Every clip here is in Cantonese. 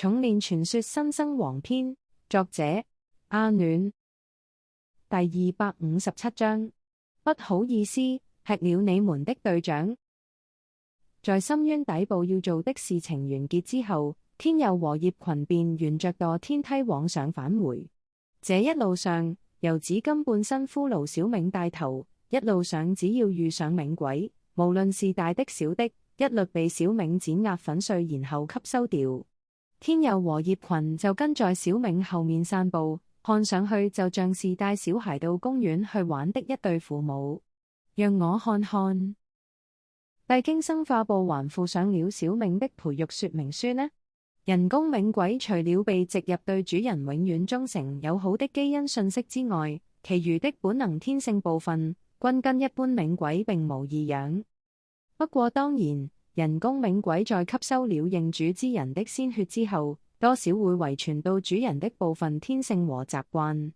重練傳說新生王篇，作者阿暖。第257章，不好意思，吃了你們的隊長。在深淵底部要做的事情完結之後，天佑和葉群便沿着墮天梯往上返回。這一路上，由紫金半身骷髏小冥帶頭，一路上只要遇上冥鬼，無論是大的小的，一律被小冥碾壓粉碎，然後吸收掉。天佑和葉群就跟在小冥後面散步，看上去就像是帶小孩到公園去玩的一對父母。讓我看看，帝京生化部還附上了小冥的培育說明書呢。人工冥鬼除了被植入對主人永遠忠誠友好的基因信息之外，其餘的本能天性部分均跟一般冥鬼並無異樣。不過當然，人工冥鬼在吸收了認主之人的鮮血之後，多少會遺傳到主人的部分天性和習慣。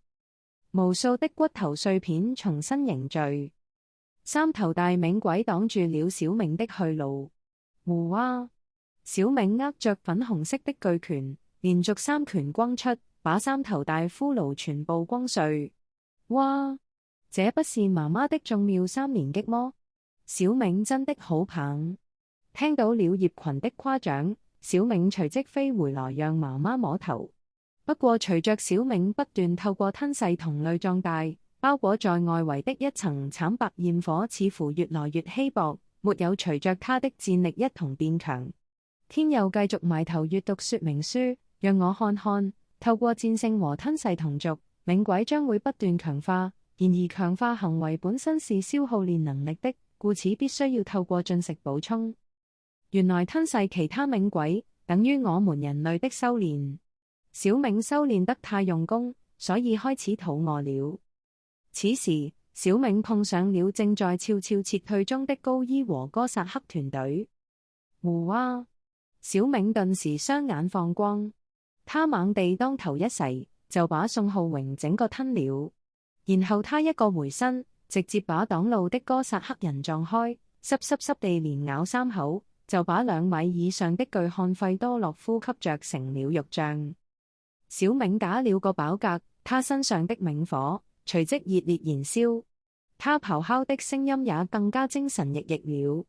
無數的骨頭碎片重新凝聚，三頭大冥鬼擋住了小冥的去路。胡哇！小冥握着粉紅色的巨拳，連續3拳轟出，把三頭大骷髏全部轟碎。哇！這不是媽媽的眾妙3連擊麼？小冥真的好棒！聽到了葉群的誇獎，小冥隨即飛回來讓媽媽摸頭。不過隨着小冥不斷透過吞噬同類壯大，包裹在外圍的一層慘白焰火似乎越來越稀薄，沒有隨着它的戰力一同變強。天佑繼續埋頭閱讀說明書，讓我看看，透過戰勝和吞噬同族，冥鬼將會不斷強化，然而強化行為本身是消耗煉能力的，故此必須要透過進食補充。原來吞噬其他冥鬼，等於我們人類的修煉。小冥修煉得太用功，所以開始肚餓了。此時，小冥碰上了正在悄悄撤退中的高伊和哥薩克團隊。胡哇！小冥頓時雙眼放光，他猛地當頭一噬，就把宋浩榮整個吞了。然後他一個回身，直接把擋路的哥薩克人撞開，濕地連咬3口，就把2米以上的巨漢費多洛夫吸着成了肉醬。小冥打了個飽嗝，他身上的冥火隨即熱烈燃燒，他咆哮的聲音也更加精神奕奕了。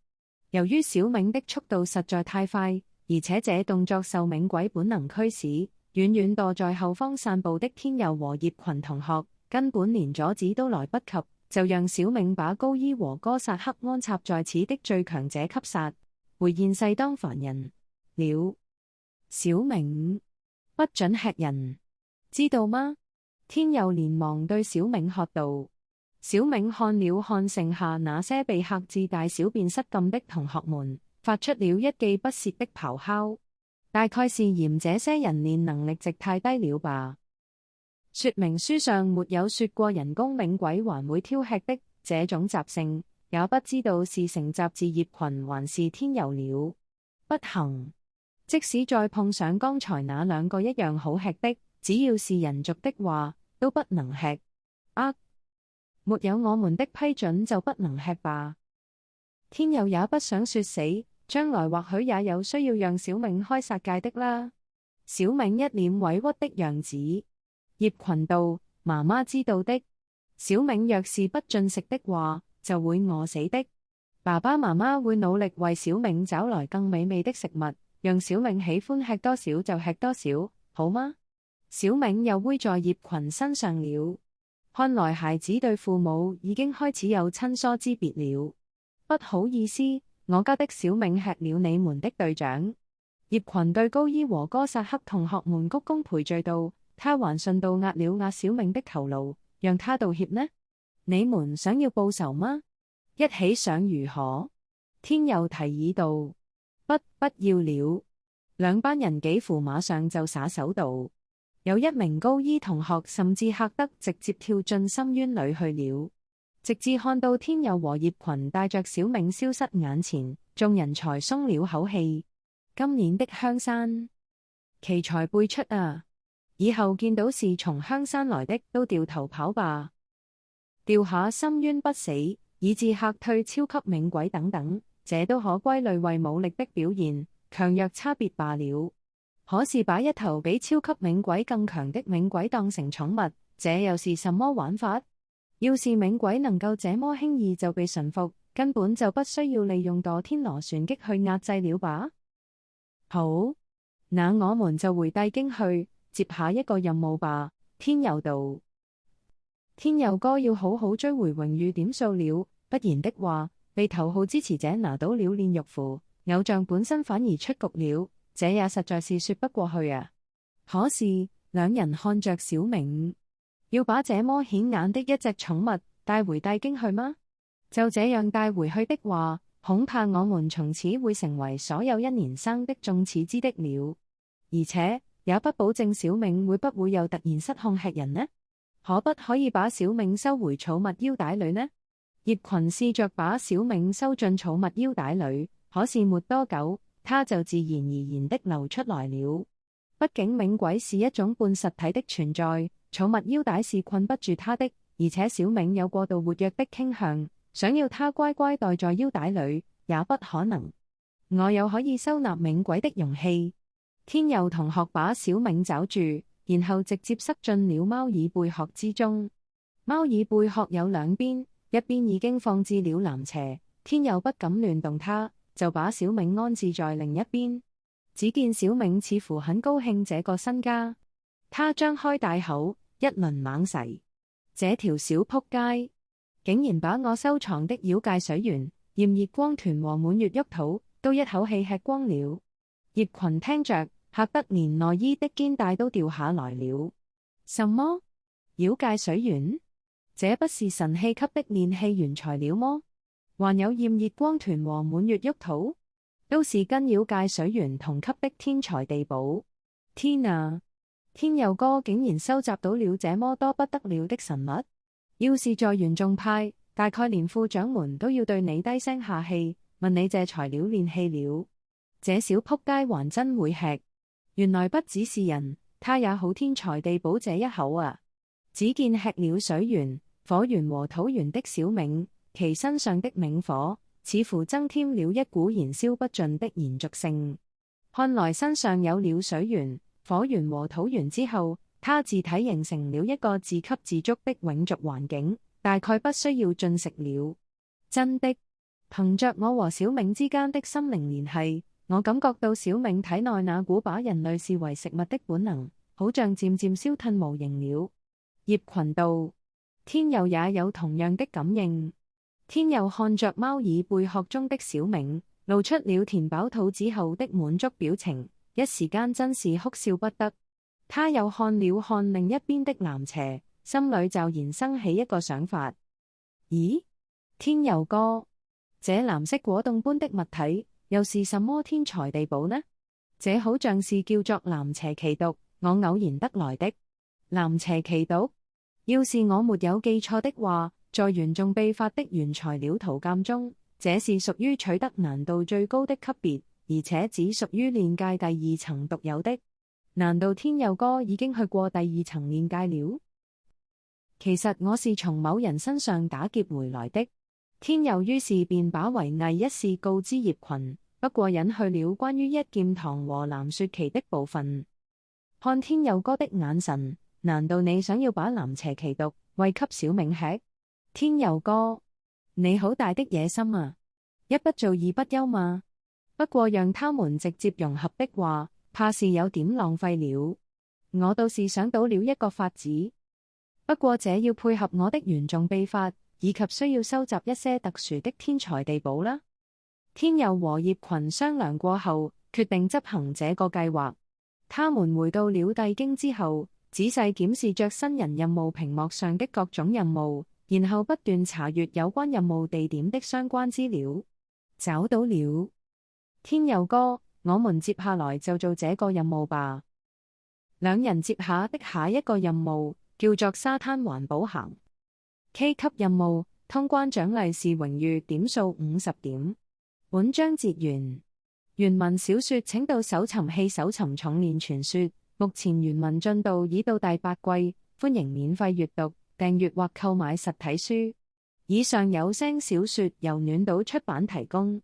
由於小冥的速度實在太快，而且這動作受冥鬼本能驅使，遠遠墮在後方散步的天佑和葉群同學根本連阻止都來不及，就讓小冥把高伊和哥薩克安插在此的最強者給殺，回現世當凡人了。小冥不准吃人，知道嗎？天佑連忙對小冥喝道。小冥看了看剩下那些被嚇至大小便失禁的同學們，發出了一記不屑的咆哮，大概是嫌這些人練能力值太低了吧。說明書上沒有說過人工冥鬼還會挑吃的這種習性，也不知道是承襲自葉群還是天佑了。不行，即使再碰上剛才那2個一樣好吃的，只要是人族的話，都不能吃。沒有我們的批准就不能吃吧。天佑也不想說死，將來或許也有需要讓小冥開殺戒的啦。小冥一臉委屈的樣子。葉群道：媽媽知道的。小冥若是不進食的話，就會餓死的。爸爸媽媽會努力為小冥找來更美味的食物，讓小冥喜歡吃多少就吃多少，好嗎？小冥又偎在葉群身上了。看來孩子對父母已經開始有親疏之別了。不好意思，我家的小冥吃了你們的隊長。葉群對高伊和哥薩克同學們鞠躬賠罪道，他還順道壓了壓小冥的頭顱，讓他道歉呢。你們想要報仇嗎？一起想如何？天佑提議道。不要了。2班人幾乎馬上就撒手道。有一名高伊同學甚至嚇得直接跳進深淵裏去了，直至看到天佑和葉群帶着小冥消失眼前，眾人才鬆了口氣。今年的香山奇才輩出啊！以後見到是從香山來的都掉頭跑吧，掉下深淵不死，以致嚇退超級冥鬼等等，這都可歸類為武力的表現，強弱差別罷了。可是把一頭比超級冥鬼更強的冥鬼當成寵物，這又是什麼玩法？要是冥鬼能夠這麼輕易就被馴服，根本就不需要利用墮天螺旋擊去壓制了吧？好，那我們就回帝京去，接下一個任務吧。天佑道。天佑哥要好好追回榮譽點數了，不然的話，被頭號支持者拿到了煉獄符，偶像本身反而出局了，這也實在是說不過去啊。可是，兩人看着小明，要把這麼顯眼的一隻寵物帶回帝京去嗎？就這樣帶回去的話，恐怕我們從此會成為所有一年生的眾矢之的了，而且也不保證小明會不會又突然失控吃人呢？可不可以把小明收回寵物腰帶裏呢？葉群試着把小明收進寵物腰帶裏，可是沒多久，他就自然而然的流出來了。畢竟冥鬼是一種半實體的存在，寵物腰帶是困不住他的，而且小明有過度活躍的傾向，想要他乖乖待在腰帶裏也不可能。我有可以收納冥鬼的容器。天佑同學把小明抓住，然後直接塞進了貓耳貝殼之中。貓耳貝殼有兩邊，一邊已經放置了藍邪，天佑不敢亂動它，就把小明安置在另一邊。只見小明似乎很高興這個新家，他張開大口，一輪猛噬。這條小仆街，竟然把我收藏的妖界水源、炎熱光團和滿月沃土都一口氣吃光了。葉群聽着，嚇得連內衣的肩帶都掉下來了。什麼？妖界水源？這不是神器級的煉器原材料麼？還有炎熱光團和滿月沃土，都是跟妖界水源同級的天材地寶。天啊！天佑哥竟然收集到了這麼多不得了的神物，要是在玄宗派，大概連副掌門都要對你低聲下氣，問你借材料煉器了。這小仆街還真會吃，原來不只是人，他也好天材地寶這一口啊！只見吃了水源、火源和土源的小冥，其身上的冥火似乎增添了一股燃燒不盡的延續性。看來身上有了水源、火源和土源之後，他自體形成了一個自給自足的永續環境，大概不需要進食了。真的，憑着我和小冥之間的心靈聯繫，我感覺到小冥體內那股把人類視為食物的本能，好像漸漸消退無形了。葉群道，天佑也有同樣的感應。天佑看着貓耳貝殼中的小冥，露出了填飽肚子後的滿足表情，一時間真是哭笑不得。他又看了看另一邊的藍邪，心裏驟然生起一個想法：咦，天佑哥，這藍色果凍般的物體又是什麼天材地寶呢？這好像是叫做藍邪奇毒，我偶然得來的。藍邪奇毒，要是我沒有記錯的話，在玄宗秘法的原材料圖鑑中，這是屬於取得難度最高的級別，而且只屬於煉界第二層獨有的。難道天佑哥已經去過第二層煉界了？其實我是從某人身上打劫回來的。天佑於是便把遺藝一事告知葉群，不過隱去了關於一劍堂和藍雪琪的部分。看天佑哥的眼神，難道你想要把藍邪奇毒餵給小冥吃？天佑哥，你好大的野心啊！一不做二不休嘛。不過讓他們直接融合的話，怕是有點浪費了。我倒是想到了一個法子，不過這要配合我的玄宗秘法，以及需要收集一些特殊的天材地寶啦。天佑和葉群商量過後，決定執行這個計劃。他們回到了帝京之後，仔細檢視着新人任務屏幕上的各種任務，然後不斷查閱有關任務地點的相關資料。找到了，天佑哥，我們接下來就做這個任務吧。兩人接下的下一個任務叫做沙灘環保行 K 級任務，通關獎勵是榮譽點數50點。本章節完。原文小說請到搜尋器搜尋重煉傳說，目前原文進度已到第8季，歡迎免費閱讀、訂閱或購買實體書。以上有聲小說由暖島出版提供。